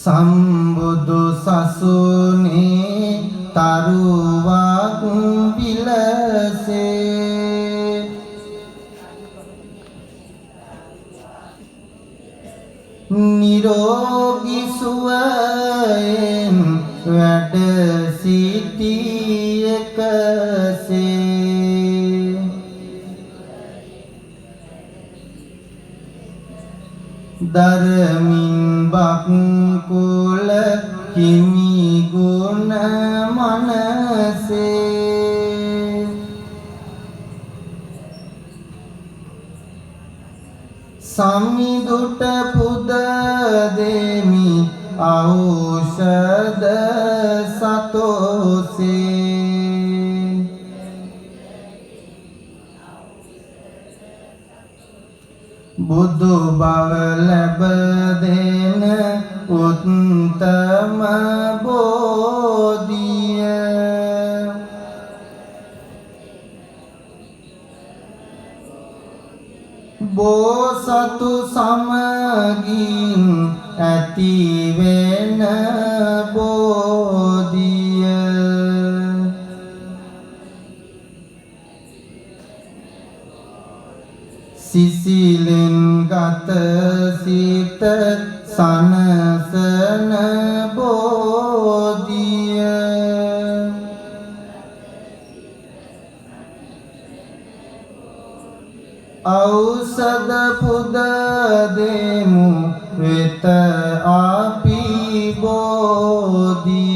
සම්බුදු සසුනේ තරුවක් විලසේ නිරෝගී සුවයෙන් වැඩ සිටි එකසේ ධර්මින් බක්කුල හිමි ගුණ මනසේ සමිදුට පුද දෙමි ඖෂධ සතෝසේ බුදු බව ලැබ දෙන උත්තම බෝධිය බෝසතු සමගින් ඇති වෙන බෝධිය සිසිලෙන් ගත සිත සනසන බෝධිය ඖෂධ පුද දෙමු වෙත අපි බෝධිය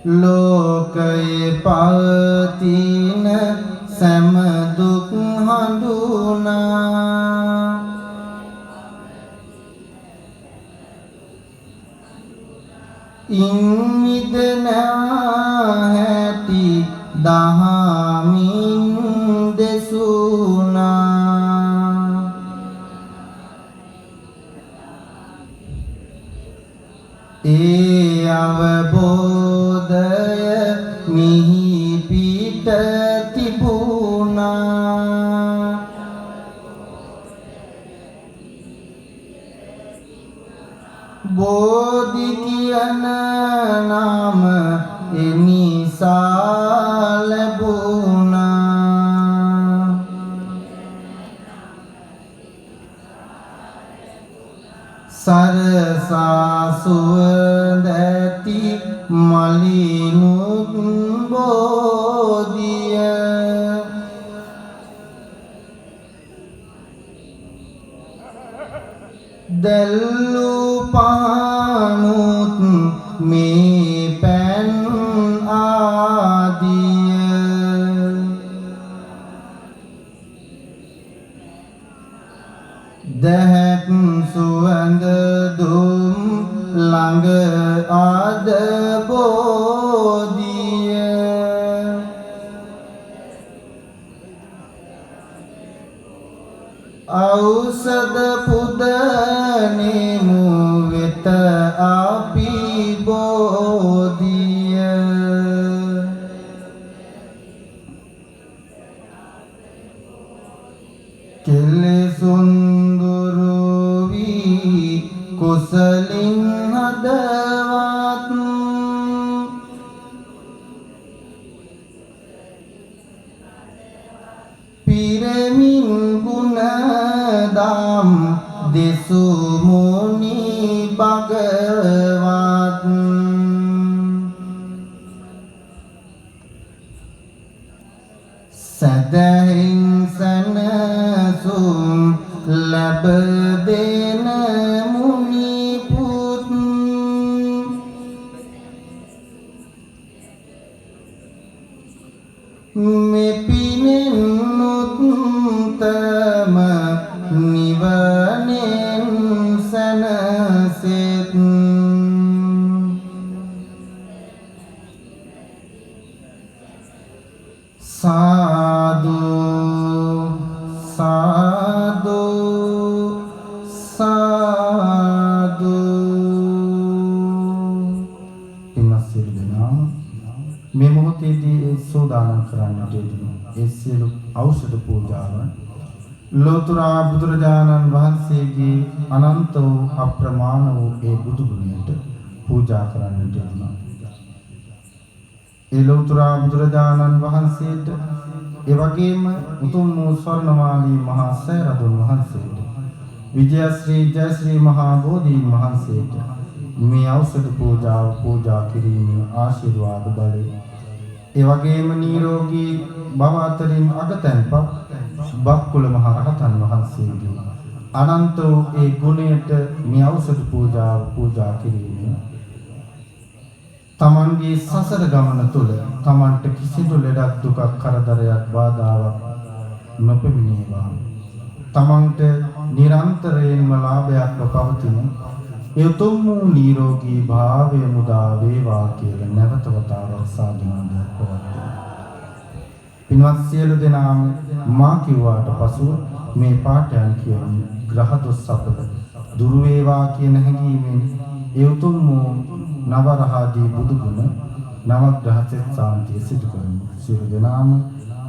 ලෝකයේ පවතින සෑම දුක් හඳුනා ඉන් මිදෙනා හැටි දහමින් දෙසුනා ඒ අවබෝධය මිහි පිට තිබුණා බෝධි කියන නාම එනිසා ලැබුණා සරසා සුවඳැති මලිනුත් බෝධිය දැල්ලු පානුත් මේ පැන් ආදිය දැහැත් සුවඳ දුම් ළඟ ආද බෝධිය ඖෂධ පුද නෙමු වෙත අපි බෝධිය කෙලෙසුන් දුරු වී කුසලින් හදවත් පිරමින් ගුණ දම් දෙසු මුනි භගවත් සදහින් සනසුම් ලැබ දෙන මුනි පුත් මෙපිනෙන් උත්තම නිවනෙන් සනසෙත් සාදු සාදු සාදු පින්වත් දෙනා මේ මොහොතේදී සෝදානම් කරන්නට යෙදුණු ඒ සියලු ඖෂධ පූජාවන් ලෝතර බුදුරජාණන් වහන්සේගේ අනන්ත වූ අප්‍රමාණ වූ ඒ බුදු ගුණයට පූජා කරන්නට යනවා. ඒ ලෝතර බුදුරජාණන් වහන්සේට ඒ වගේම උතුම් වූ ස්වර්ණමාලී මහා සෑරදුන් වහන්සේට විජයශ්‍රී ජයශ්‍රී මහා බෝධීන් වහන්සේට මේ ඖෂධ පූජාව පූජා කිරීමේ ආශිර්වාද බලය ඒ වගේම නිරෝගී භව අතරින් අගතැන්පත් බක්කුල මහ රහතන් වහන්සේගේ අනන්ත වූ ඒ ගුණයට මේ ඖෂධ පූජාව පූජා කිරීමෙන් තමන්ගේ සසර ගමන තුළ තමන්ට කිසිදු ලෙඩක් දුකක් කරදරයක් බාධාවක් නොපෙමිණේවා. තමන්ට නිරන්තරයෙන්ම ලාභයක්ව පවතින උතුම් වූ නිරෝගී භාවය මුදා වේවා කියලා නැවත වතාවක් සාදුනාදයක් පවත්වනවා. පින්වත් සියලු දෙනාම මා කිව්වාට පසුව මේ පාඨයන් කියන්නේ ග්‍රහ දොස් අපද දුරු වේවා කියන හැඟීමෙන් ඒ උතුම් වූ නවරහදී බුදු ගුණ නවග්‍රහ සෙත් සාන්තිය සිදු කරමු. සියලු දෙනාම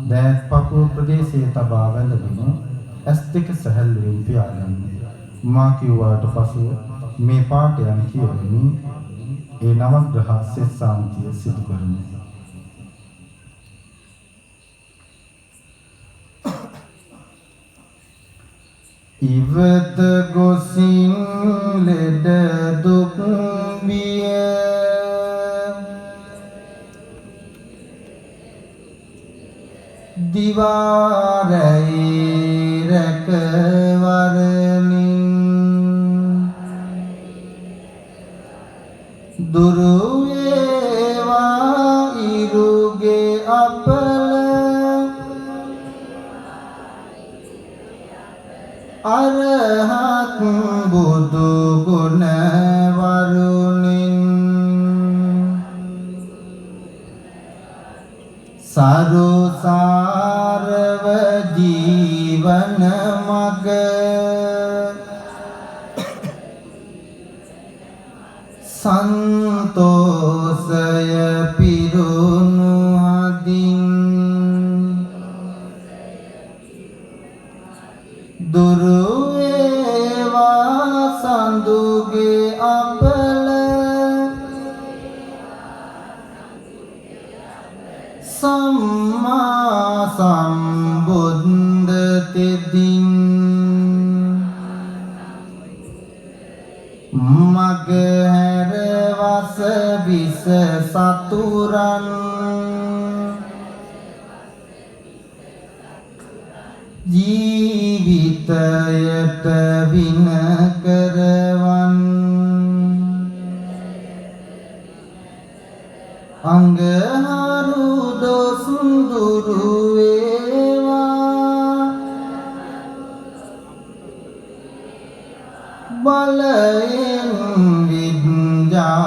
දෑත් පපුව ප්‍රදේශයේ තබා වැඳගෙන ඇස් දෙක සැහැල්ලුවෙන් පියාගන්න. මා කිව්වාට පසුව මේ පාඨයන් කියවමින් ඒ නවග්‍රහ සෙත් සාන්තිය සිදු කරමු. ඉවත ගොසින් ලෙඩ දුක් බිය දිවාරයි රැකවරණින් දුරු වේවා ඉරුගේ අපල අරහත් බුදු ගුණ වරුණින් සරුසාරව ජීවන මග සන්තෝෂය පිරුණු හදින් දුරු වේවා සඳුගේ අපල සම්මා සම්බුද්ධ තෙදින් මග හැර වස විස සතුරන් ජීවිතයට වින කරවන් අංගහරු දොස් දුරු වේවා බලයෙන් විද්‍යාචරණින්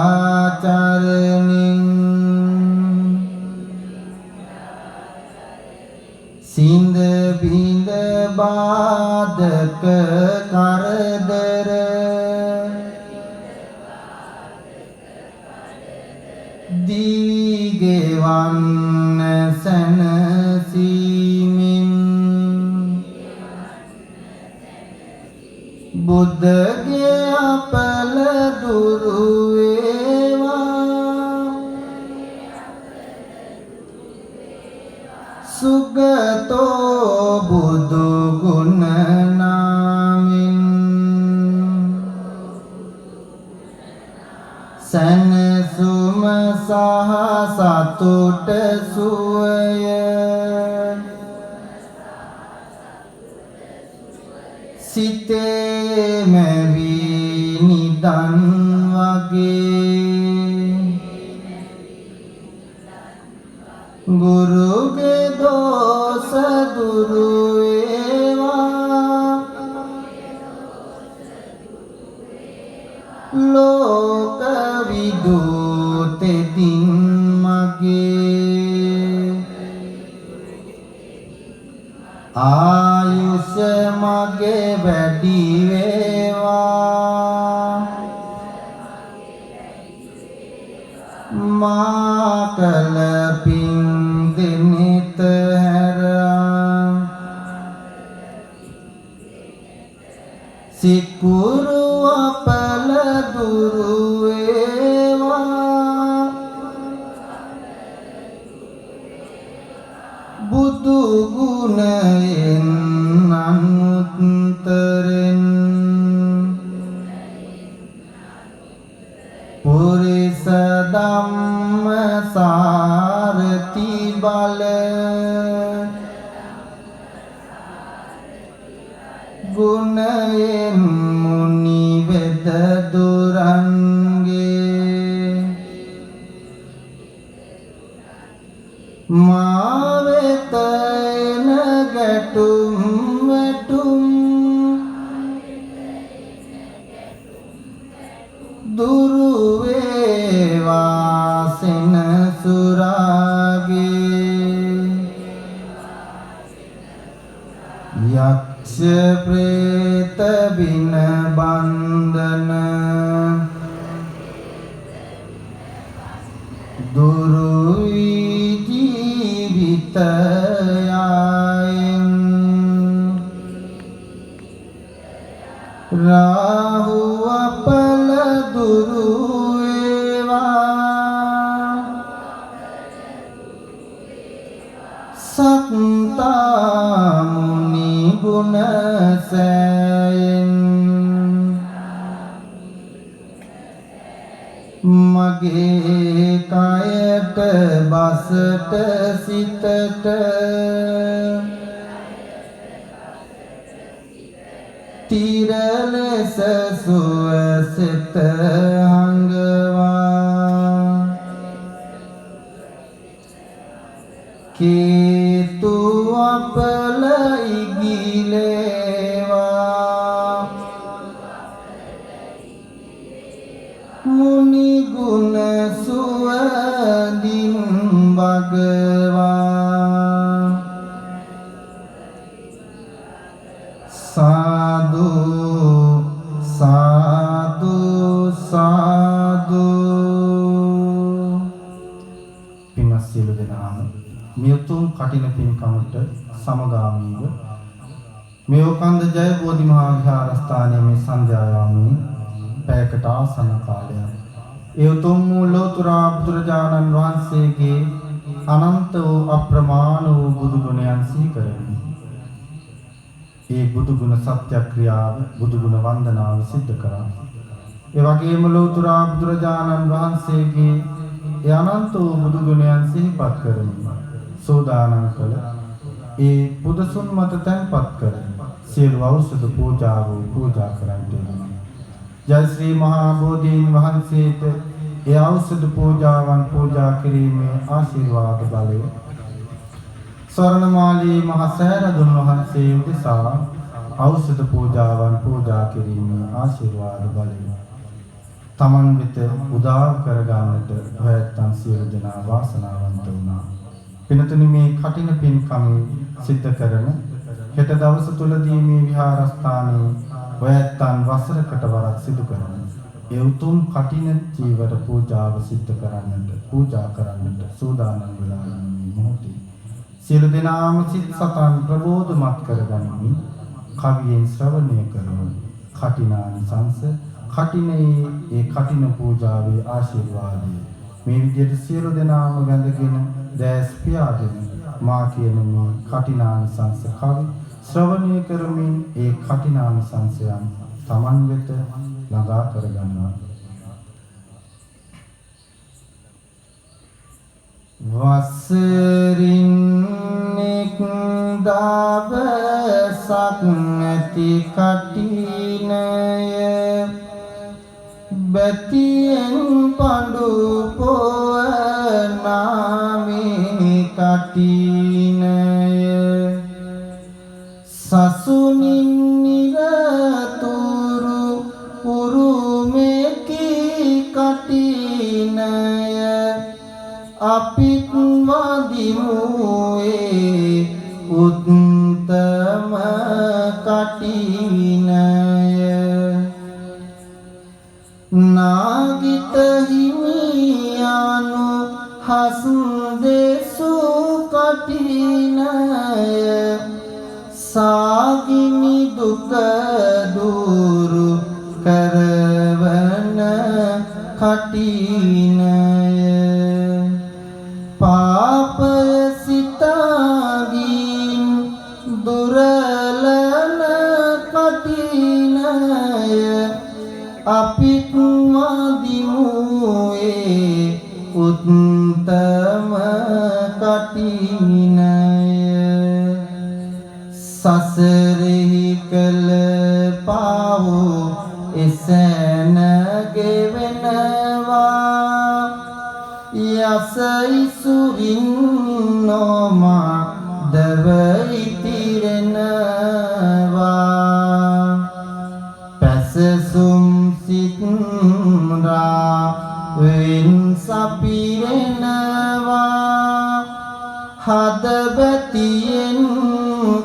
සින්ද බින්ද බාධක කරදර දිවිගෙවන්න සැනසීමෙන් බුද්ධගේ අපල දුරු වේවා සුගතෝ බුදු ගුණ නාමින් සැනසුම සහ සතුට සුවය සිතේ මැවි නිදන් වගේ ගුරුගේ දෝස දුරු වේවා ලෝක විදුතෙදින් මගේ ආයුෂ මගේ වැඩි වේවා මා කල පින් දෙනිත හැර සිකුරු අපල දුරු වේවා බුදු ගුණයෙන් අනුත්තරෙන් පුරිස ධම්ම සාරති බල ගුණයෙන් මුනි වෙද දුරංගේ මා වෙත එන ගැටුම් වැටුම් දුරු වේවා සෙනසුරාගේ යක්ෂ ප්‍රේත බින බන්ධන දුරු වී ජීවිතයන් රාහු අපල දුරු වේවා සත්තා මුනි ගුණ සෑයෙන් මගේ කයට බසට සිතට තිරලෙස සුවසිත හංගවා කේතු අපල ඉගිලේවා මුනි ගුණ සුවදින් වගවා සාදු සාදු සාදු පින්වත් සියලු දෙනාම මේ උතුම් කටින පින්කමට සමගාමීව මේ ඔකන්ද ජය බෝධි මහා විහාරස්ථානයේ මේ සන්ධ්‍යායාමයේ පැයකට ආසන්න කාලයක් ඒ උතුම් වූ ලෝතර බුදුරජාණන් වහන්සේගේ අනන්ත වූ අප්‍රමාණ වූ බුදු ගුණයන් සිහි කරමි. ඒ බුදු ගුණ සත්‍යක්‍රියාව බුදු ගුණ වන්දනාව සිද්ධ කරා. ඒ වගේම ලෝතර බුදුරජාණන් වහන්සේගේ ඒ අනන්ත වූ බුදු ගුණයන් සිහිපත් කරමි. සෝදානම් කළ ඒ බුදුසුන් මත තැන්පත් කර සියලු ඖෂධ පූජාව පූජා කරන්ට වෙනවා. ජය ශ්‍රී මහා බෝධීන් වහන්සේට ඒ ඖෂධ පූජාවන් පූජා කිරීමේ ආශිර්වාද බලය ස්වර්ණමාලී මහ සෑරදුන් වහන්සේ උදෙසා ඖෂධ පූජාවන් පූජා කිරීමේ ආශිර්වාද බලය තමන් වෙත උදා කරගන්නට ඔයයන් සියලු දෙනා වාසනාවන්ත වුණා. පින්තුනි මේ කටින පින්කම සිද්ධ කරන හෙට දවස තුලදී මේ විහාරස්ථානයේ ඔයයන් වසරකට වරක් සිදු කරන ඒ උතුම් කටින චීවර පූජාව සිද්ධ කරන්නට පූජා කරන්නට සූදානම් වෙලා ඉන්න මොහොතේ සියලු දෙනාම සිත් සතන් ප්‍රබෝධමත් කරගනිමින් කවියෙන් ශ්‍රවණය කරමු. කටිනානිසංස කටිනේ ඒ කටින පූජාවේ ආශිර්වාදය මේ විදිහට සියලු දෙනාම වැඳගෙන දැස් පියාගෙන මා කියන මේ කටිනානිසංස කවි ශ්‍රවණය කරමින් ඒ කටිනානිසංසයන් තමන් වෙත ළඟා කරගන්නවා. වසරින් එක් දවසක් නැති කටිනය බැතියෙන් පඬු පොවනාමේ කටිනය සසුනින් නිරතුරු උරුමෙකි කටිනය අපිත් වදිමු ඒ උත්තම කටිනය නාගිත හිමියනු හස් දෙසු කටිනය සාගිනි දුක දුර කටිනය පාපය සිතාගින් දුරලන කටිනය අපිත් වදිමුවේ උත්තම කටිනය සසරෙහි කළ පාවු එසැන ගෙවෙනවා යස ඉසුරින් නොමා දව ඉතිරෙනවා පැසසුම් සිත්රා වෙන් සපිරෙනවා හදබතියෙන්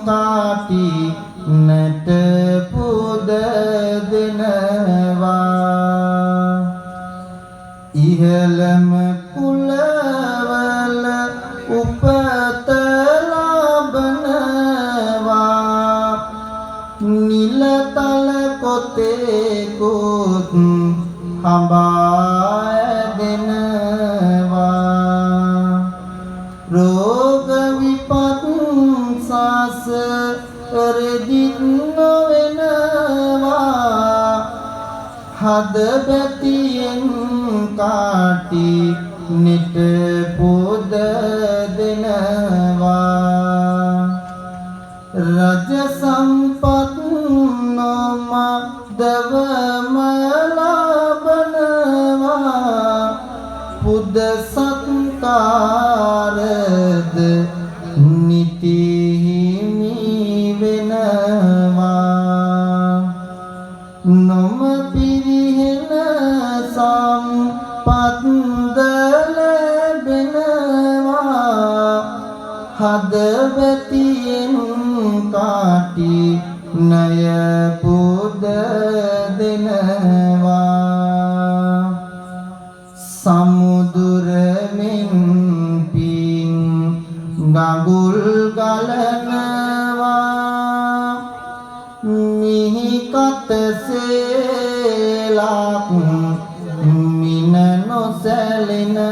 කාටි නැට පුද දෙනවා ඉහළම කුලවල උපත ලබනවා නිලතල කොතේකුත් හඹා දෙනවා රෝග විපත් සසරෙදිත් නොවෙනවා හදබැතියෙන් කාටි නිට පොද දෙනවා රජ සම්පත් නොමදවම ලබනවා පුද සත්කාරද නිති හිමි වෙනවා නොම පිරිහෙන සම්පත්ද ලැබෙනවා හදවතියෙන් කාටි ණය පුද දෙනවා සමුදුරමින් පින් ගඟුල් ගලනවා මිහි කතසේලක් මින නොසැලෙනවා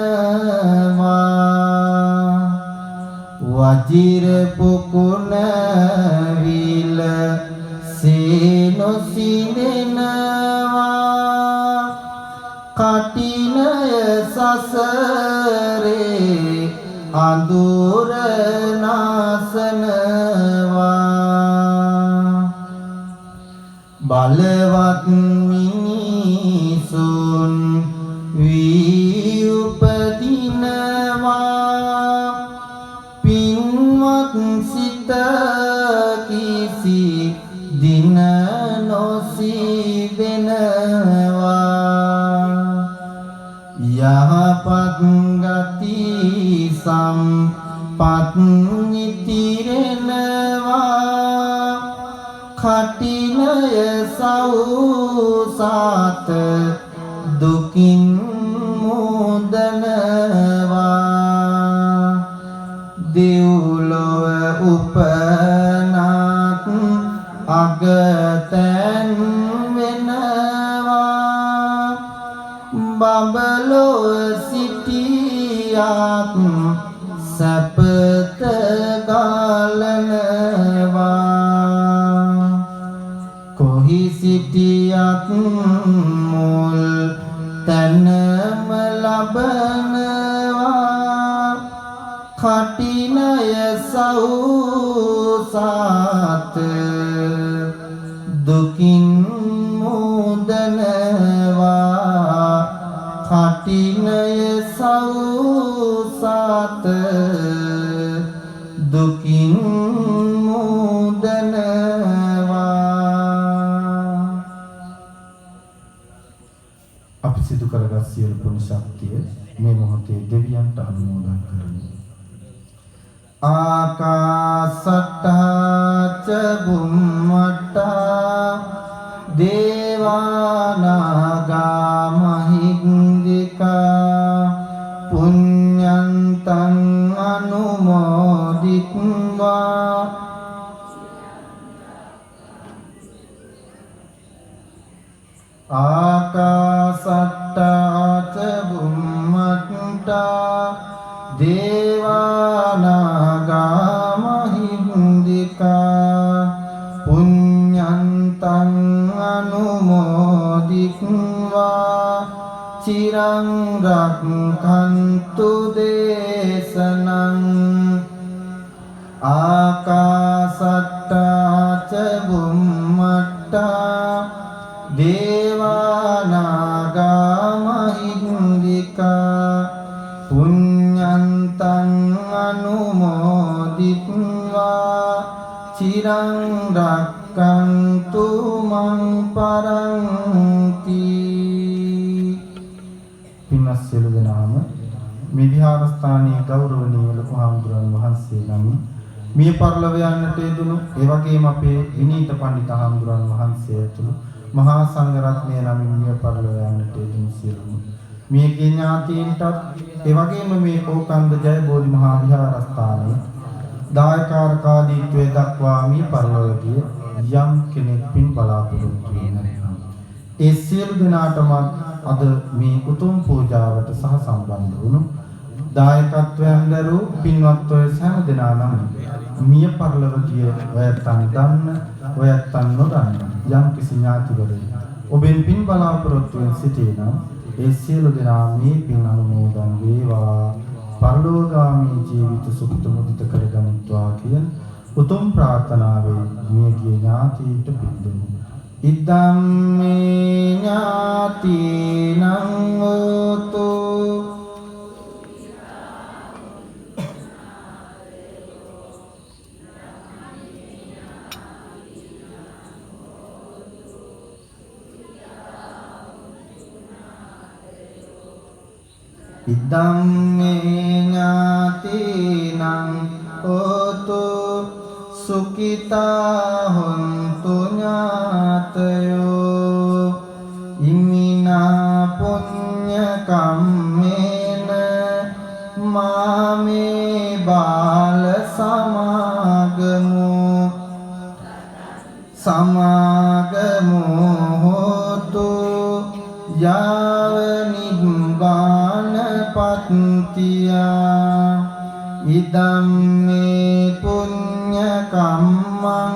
වජිර පොකුණ විල සීනොසිනෙනවා කටිනය සසරේ අඳුර නාසනවා බලවත් මිනිසුන් වී උපදිනවා පින්වත් සිත කිසි දින නොසිදෙනවා යහපත් ගති සම්පත් නිතිරෙනවා කටිනය සෞසාත දුකින් මුදනවා දෙව්ලොව උපනත් අගතැන් වෙනවා බඹලොව සිටියත් සැපත ගලනවා කොහි සිටියත් මුල් තැනම ලබනවා කටිනය සෞසාත දුකින් මුදනවා කටිනය සෞසාත දුකින් මුදනවා අපි සිදු කරගත් සියලු පුණ්‍ය ශක්තිය මේ මොහොතේ දෙවියන්ට අනුමෝදන් කරමු ආකාසට්ටා ච බුම්මට්ටා දේවානාගා මහින්దికා පුඤ්ඤන්තං අනුමෝදිත්වා ආකාසට්ටා චිරං රක්ඛන්තු දේශනං ආකාසට්ටා ච බුම්මට්ටා දේවානාගා මහින්దికා පුඤ්ඤන්තං අනුමෝදිත්වා චිරං රක්ඛන්තු මං පරන්ති. පින්වත් සියලු දෙනාම මේ විහාරස්ථානයේ ගෞරවනීය ලොකු හාමුදුරන් වහන්සේ නමින් මිය පරලොව යන්නට යෙදුණු ඒ වගේම අපේ විනීත පඬිත හාමුදුරන් වහන්සේ ඇතුළු මහා සංඝ රත්නය නමින් මිය පරලොව යන්නට යෙදුණු සියලුම මියගේ ඥාතීන්ටත් ඒ වගේම මේ කෝකන්ද ජය බෝධි මහා විහාරස්ථානයේ දායකාරකාදීත්වයේ දක්වා මිය පරලොවදී යම් කෙනෙක් පින් බලාපොරොත්තු වෙනවා. ඒ සියලු දෙනාටම අද මේ උතුම් පූජාවට සහ සම්බන්ධ වුණු දායකත්වයෙන් දරූ පින්වත් ඔය සෑම දෙනා නම් මිය පරලොව ගිය ඔයයන් දන්න ඔයයන් නොදන්න යම් කිසි ඥාතිවරයෙක් ඔබෙන් පින් බලාපොරොත්තු වෙන සිටිනම් ඒ සියලු දෙනා මේ පින් අනුමෝදන් වේවා. පරලෝකගාමී ජීවිත සුඛිත මුදිත කරගනිත්වා කියන උතුම් ප්‍රාර්ථනාවෙන් මියගිය ඥාතීන්ට පින් දෙමු. ඉදම් මේ ඥාතිනං හෝතු ඉදම් මේ ඥාතිනං හෝතු සුඛිතා හොන්තු ඥාතයෝ ඉමිනා පුඤ්ඤ කම්මේන මාමේ බාල සමාගමෝ හෝතු යාව නිබ්බාන පත්තියා ඉදම් මේ පුඤ්ඤ කම්මං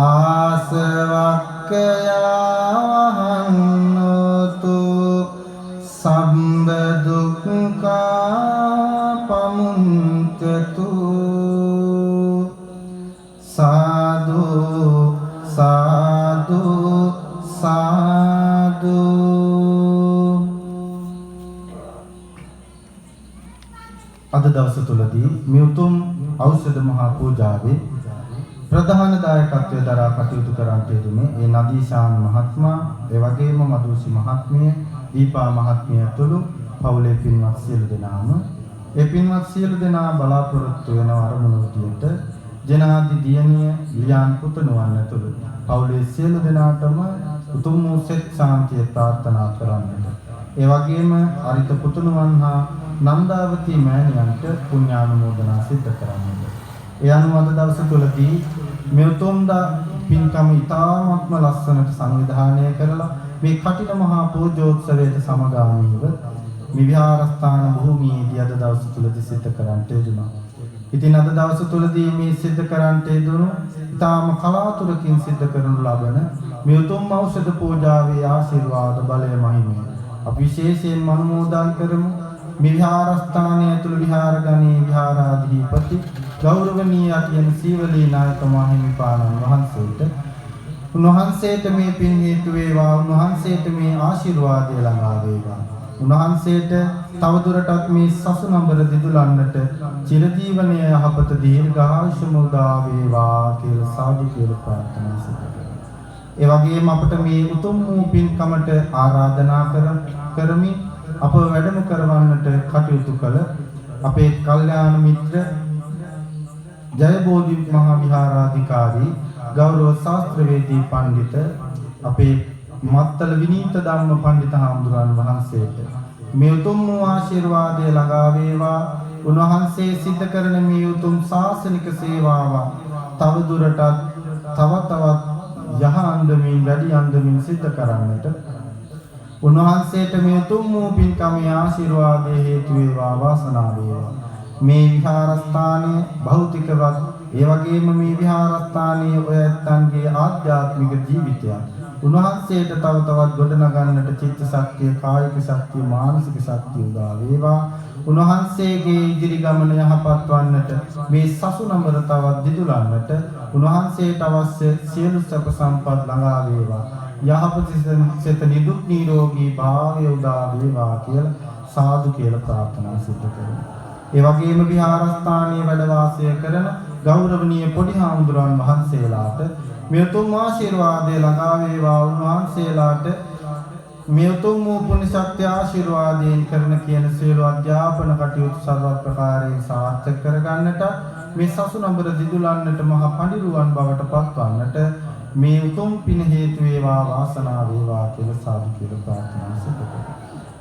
ආසවක්ඛයා වහන්නෝතු සම්බ දුක්ඛා පමුඤ්චතු. සාදු සාදු සාදු. අද දවස තුලදී මේ උතුම් ඖෂධ මහා පූජාවේ ප්‍රධාන දායකත්වයේ දරා කටයුතු කරන්ට යෙදුනේ ඒ නදීශාන් මහත්මයා, ඒ වගේම මදුසි මහත්මිය, දීපා මහත්මිය ඇතුළු පවුලේ පින්වත් සියලු දෙනාම ඒ පින්වත් සියලු දෙනා බලාපොරොත්තු වෙන අරමුණු විදියට ජනාධි දියණිය ලියාන් පුතණුවන් ඇතුළු පවුලේ සියලු දෙනාටම උතුම් වූ සෙත් ශාන්තිය ප්‍රාර්ථනා කරන්නට, ඒ වගේම අරිත පුතණුවන් හා නන්දාවති මෑණියන්ට පුණ්‍යානුමෝදනා සිද්ධ කරන්නට. ඒ අනුව අද දවස තුලදී මේ උතුම් පින්කම ඉතාමත්ම ලස්සනට සංවිධානය කරලා මේ කටින මහා පූජෝත්සවයට සමගාමීව මේ විහාරස්ථාන භූමියේදී අද දවස තුලදී සිද්ධ කරන්නට යෙදුණා. ඉතින් අද දවස තුලදී මේ සිද්ධ කරන්නට යෙදුණු ඉතාම කලාතුරකින් සිද්ධ කරනු ලබන මේ උතුම් ඖෂධ පූජාවේ ආශිර්වාද බලය මහිමය අපි විශේෂයෙන්ම අනුමෝදන් කරමු. මේ විහාරස්ථානයේ ඇතුළු විහාරගණී විහාරාධිපති ගෞරවනීය අතියන් සීවලී නායක මහින්පාණන් වහන්සේට උන්වහන්සේට මේ පින් හේතු වේවා. උන්වහන්සේට මේ ආශිර්වාදය ළඟා වේවා. උන්වහන්සේට තවදුරටත් මේ සසුනඹර දිදුලන්නට චිරජීවනය යහපත දීර්ඝායුෂ මුදා වේවා කියලා සාදු කියලා ප්‍රාර්ථනා කරමු. ඒ වගේම අපට මේ උතුම් වූ පින්කමට ආරාධනා කරමින් අප වැඩම කරවන්නට කටයුතු කළ අපේ කල්යාණ මිත්‍ර ජයබෝධි මහා විහාරාධිකාරී ගෞරව ශාස්ත්‍රවේදී පඬිත අපේ මත්තල විනීත ධම්ම පඬිත හාමුදුරන් වහන්සේට මේ උතුම් වූ ආශිර්වාදය ළඟා වේවා. උන්වහන්සේ සිද්ධ කරන මේ උතුම් ශාසනික සේවාව තවදුරටත් තවත් යහ අන්දමින් වැඩි අන්දමින් සිද්ධ කරන්නට උන්වහන්සේට මේ උතුම් වූ පින්කමේ ආශිර්වාදයේ හේතු වේවා, වාසනාව වේවා. මේ විහාරස්ථානයේ භෞතිකවත් ඒ වගේම මේ විහාරස්ථානයේ ඔය ඇත්තන්ගේ ආධ්‍යාත්මික ජීවිතය උන්වහන්සේට තව තවත් ගොඩනගන්නට චිත්ත ශක්තිය, කායික ශක්තිය, මානසික ශක්තිය උදා වේවා. උන්වහන්සේගේ ඉදිරි ගමන යහපත් වන්නට මේ සසුනඹර තවත් දිදුලන්නට උන්වහන්සේට අවශ්‍ය සියලු සැප සම්පත් ළඟා වේවා. යහපත සිත නිදුක් නිරෝගී භාවය උදා වේවා කියලා සාදු කියලා ප්‍රාර්ථනා සිදු කරමු. ඒ වගේම විහාරස්ථානයේ වැඩ වාසය කරන ගෞරවනීය පොඩි හාමුදුරන් වහන්සේලාට මේ උතුම් ආශිර්වාදය ළඟා වේවා. උන්වහන්සේලාට මේ උතුම් පුණ්‍ය ශක්තිය ආශිර්වාදයෙන් කරන කියන සියලු අධ්‍යාපන කටයුතු සර්ව ප්‍රකාරයෙන් සාර්ථක කරගන්නට මේ සසුනඹර දිදුලන්නට මහ පඬිරුවන් බවට පත්වන්නට මේ උතුම් පින හේතු වේවා, වාසනාව වේවා කියලා සාදු කියලා ප්‍රාර්ථනා සිදු කරමු.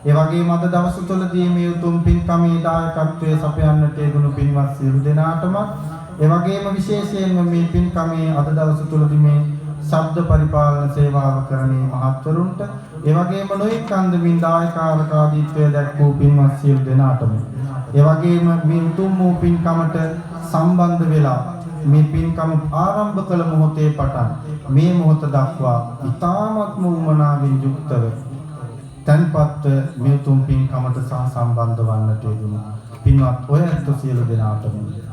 ඒ වගේම අද දවස් තුළදී මේ උතුම් පින්කමේ දායකත්වයේ සපයන්නට යෙදුණු පින්වත් සියලු දෙනාටම ඒ වගේම විශේෂයෙන්ම මේ පින්කමේ අද දවස් තුළදී මේ ශබ්ද පරිපාලන සේවාව කරන්නේ මහත්වරුන්ට ඒ වගේම නොයෙක් අන්දමින් දායකාවකාදීත්වය දැක්වූ පින්වත් සියලු දෙනාටම ඒ වගේම මේ උතුම් වූ පින්කමට සම්බන්ධ වෙලා මේ පින්කම ආරම්භ කළ මොහොතේ පටන් මේ මොහොත දක්වා ඉතාමත්ම උමනාවෙන් යුක්තව තන්පත් මේ උතුම් පින්කමට සම්බන්ධ වන්නට යෙදුණු පින්වත් ඔයත් සියලු දෙනාටම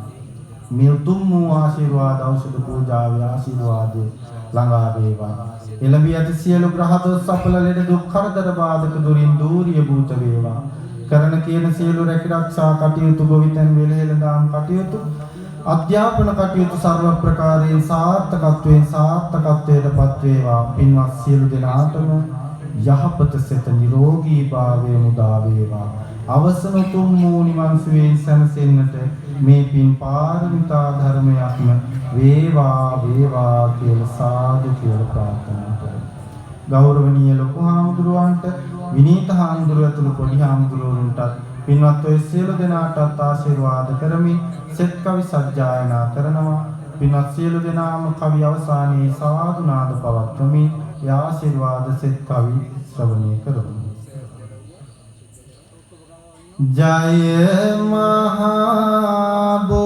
මේ උතුම් වූ ආශිර්වාද ඖෂධ පූජාවේ ආශිර්වාදේ ළඟා වේවා. එළඹී ඇති සියලු ග්‍රහ දොස් සඵල ලෙඩ දුක් කරදර බාධක දුරින් දූරිය භූත වේවා. කරන කියන සියලු රැකිරක්ෂා කටයුතු ගොවිතැන් වෙලෙහෙළ දාම් කටයුතු අධ්‍යාපන කටයුතු සර්ව ප්‍රකාරයෙන් සාර්ථකත්වයට පත් වේවා. පින්වත් සියලු දෙනාටම යහපත සිත නිරෝගී භාවය මුදා වේවා. අවසන තුන් වූ නිවන් සුවයෙන් සැනසෙන්නට මේ පින් පාරමිතා ධර්මයක්ම වේවා කියලා සාදු කියලා ප්‍රාර්ථනා කරමු. ගෞරවනීය ලොකු හාමුදුරුවන්ට, විනීත හාමුදුරුවෝ ඇතුළු පොඩි හාමුදුරුවන්ට පින්වත් ඔය සියලු දෙනාටත් ආශිර්වාද කරමින් සෙත් කවි සජ්ජායනා කරනවා. පින්වත් සියලු දෙනාම කවි අවසානයේ සාදු නාද පවත්වමින් ආශිර්වාද සෙත් කවි ශ්‍රවණය කරමු. जय महाबो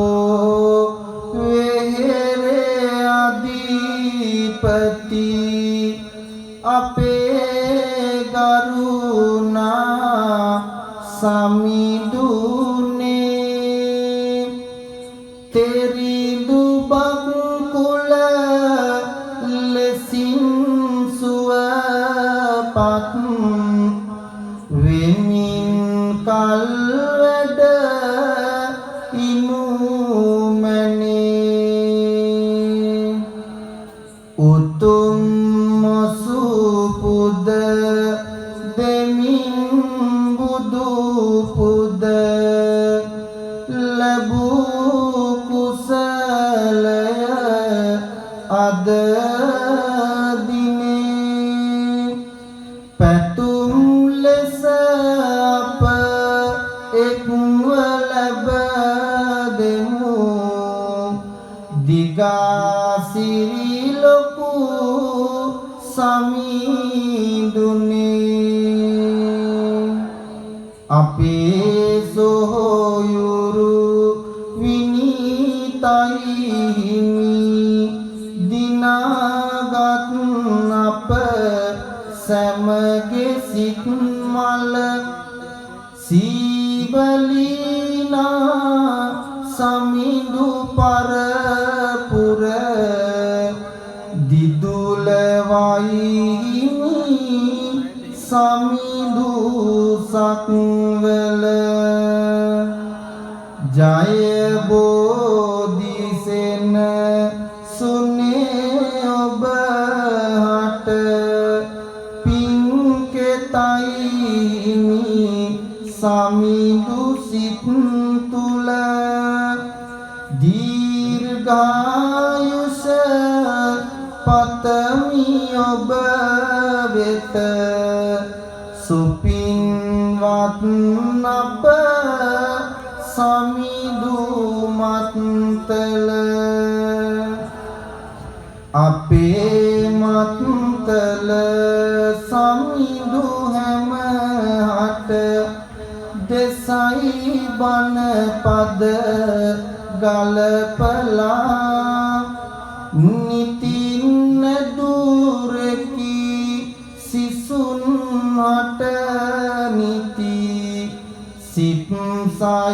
वेरे अधिपति अपे गरुणा समिदुने तेरी दुबक कुल लेसिन सुवपत वेमिन කල්වැඩ ඉමුමනේ උතුම් සුපුද දෙමින් බුදු පුද ලැබූ කුසලය අද දිනේ පැතුම් ලෙස दिगासिरी लोकु समीदुने अपे सोयुरु विनीताइहिमि दिनागत अप සැමගේ සිත් මල සීවලීනා සමිඳු පරපුර දිදුලවයිහිමි සමිඳු සක්වල ජය බෝධිසෙන සුනේ ඔබ හට පින්කෙතයිහිමි සමිඳු සිත් තුල දීර්ඝායුෂ පතමි ඔබ වෙත සුපින්වත් අප සමිඳු මත්තල අපේ මත්තල සමිඳු හැම හට දෙසයි බණ පද ගලපලා නිතින් දුරකි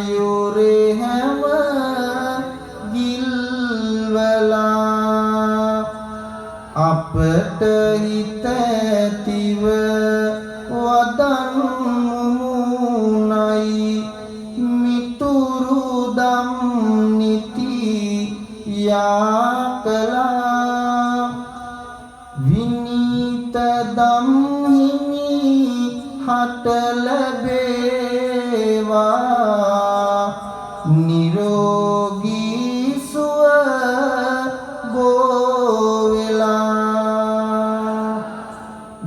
මයුරේ හැම ගිල්වලා අපට හිත ඇතිව වදන් මුමුණයි මිතුරු දම් නිති යාකලා විනීත දම් හිමි හට ලැබේවා නිරෝගී සුව බෝ වෙලා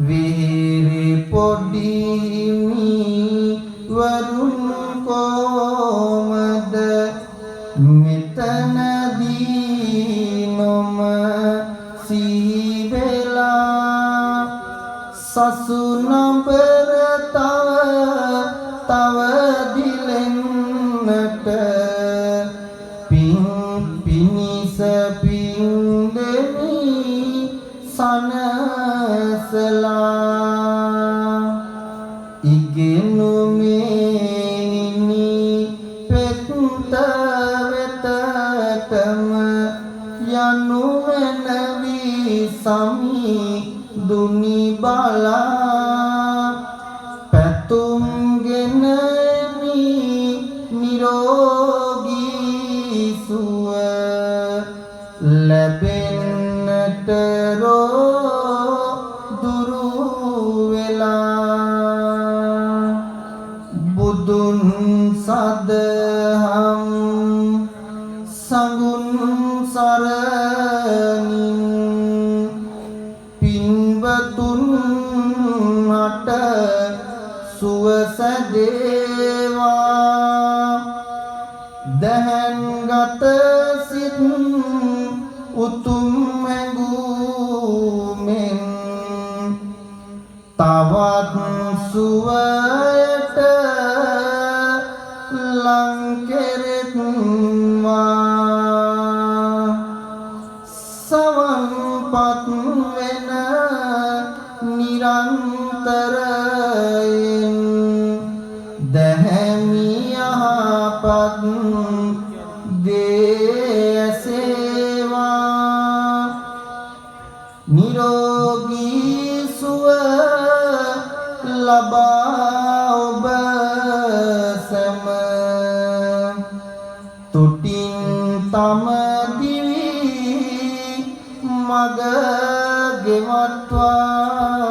විහිරි පොඩි හිමි වරුන් කොමද මෙතනදී නොම සිහි වෙලා සසුනඹර තව දිලෙන්නට පින් පිනිස පින් දෙමි සනසලා ඉගෙනුමේනි පෙත්ත වෙතටම යනු මැනවි සමි දුනි බලා පැතුම් ගෙනමි නිරෝගී සුව ලැබෙන්නට දුරු වෙලා බුදුන් සදහම් සඟුන් සරණින් පින්වතුන් අට සුවසදේවා දැහන්ගත සිත් උතුම් ඇඟුමෙන් තවත් සුවයට ලං කෙරෙත්වා සවන්පත් වෙන නිරන්තරයෙන් දැහැමි යහපත් දේසේවා නිරෝගී සුව ලබා ඔබ සැම තුටින් තම දිවි මග ගෙවත්වා